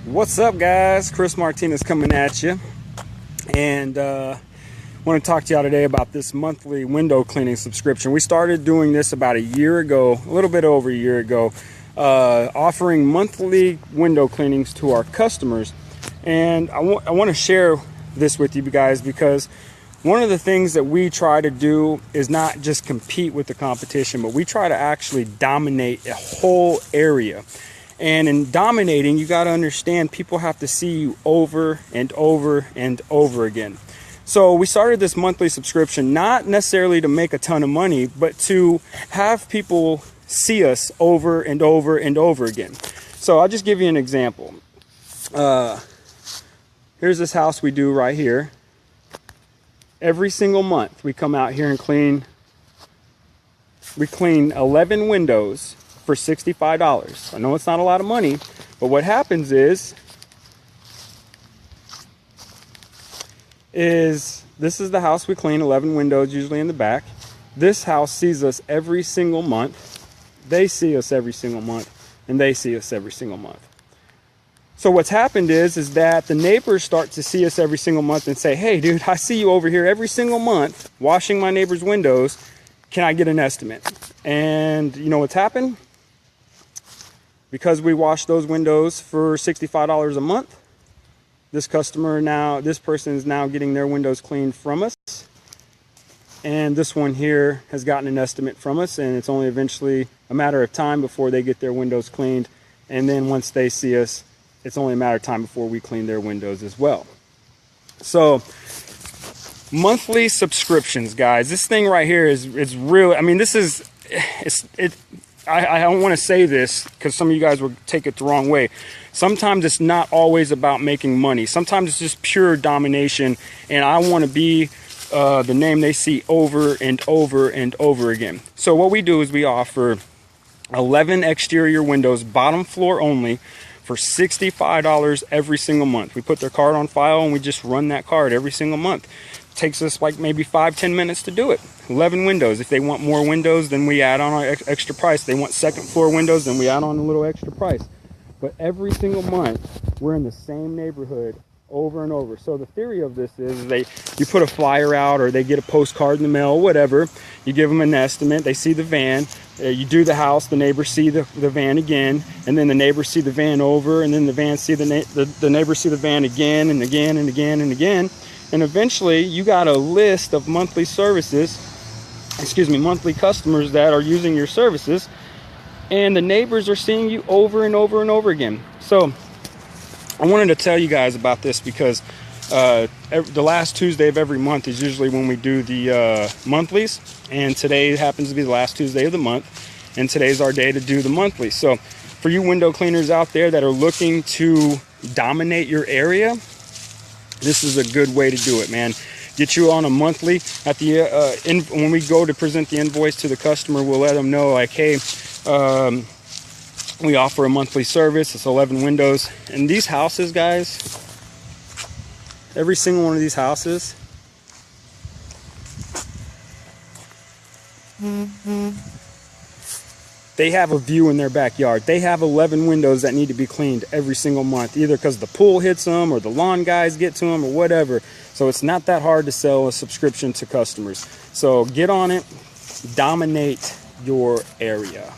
What's up, guys? Chris Martinez coming at you, and want to talk to y'all today about this monthly window cleaning subscription. We started doing this about a year ago, a little bit over a year ago, offering monthly window cleanings to our customers. And I want to share this with you guys because one of the things that we try to do is not just compete with the competition, but we try to actually dominate a whole area. And in dominating, you got to understand people have to see you over and over and over again. So we started this monthly subscription, not necessarily to make a ton of money, but to have people see us over and over and over again. So I'll just give you an example. Here's this house we do right here. Every single month we come out here and clean 11 windows for $65. I know it's not a lot of money, but what happens is this is the house we clean, 11 windows usually in the back. This house sees us every single month. They see us every single month, and they see us every single month. So what's happened is that the neighbors start to see us every single month and say, "Hey dude, I see you over here every single month washing my neighbor's windows. Can I get an estimate?" And you know what's happened? Because we wash those windows for $65 a month, this person is now getting their windows cleaned from us. And this one here has gotten an estimate from us, and it's only eventually a matter of time before they get their windows cleaned. And then once they see us, it's only a matter of time before we clean their windows as well. So monthly subscriptions, guys, this thing right here is really, I mean, I don't want to say this because some of you guys will take it the wrong way. Sometimes it's not always about making money. Sometimes it's just pure domination, and I want to be the name they see over and over and over again. So what we do is we offer 11 exterior windows, bottom floor only, for $65 every single month. We put their card on file and we just run that card every single month. It takes us like maybe 5-10 minutes to do it. 11 windows. If they want more windows, then we add on an extra price. They want second floor windows, then we add on a little extra price. But every single month, we're in the same neighborhood over and over. So the theory of this is you put a flyer out, or they get a postcard in the mail, whatever. You give them an estimate. They see the van. You do the house. The neighbors see the van again, and then the neighbors see the van over, and then the van see the neighbors see the van again and again and again and again. And eventually, you got a list of monthly customers that are using your services, and the neighbors are seeing you over and over and over again. So I wanted to tell you guys about this because the last Tuesday of every month is usually when we do the monthlies, and today happens to be the last Tuesday of the month, and today's our day to do the monthly. So for you window cleaners out there that are looking to dominate your area, this is a good way to do it, man. Get you on a monthly. At the when we go to present the invoice to the customer, we'll let them know, like, hey, we offer a monthly service. It's 11 windows. And these houses, guys, every single one of these houses, they have a view in their backyard. They have 11 windows that need to be cleaned every single month, either because the pool hits them or the lawn guys get to them or whatever. So it's not that hard to sell a subscription to customers. So get on it, dominate your area.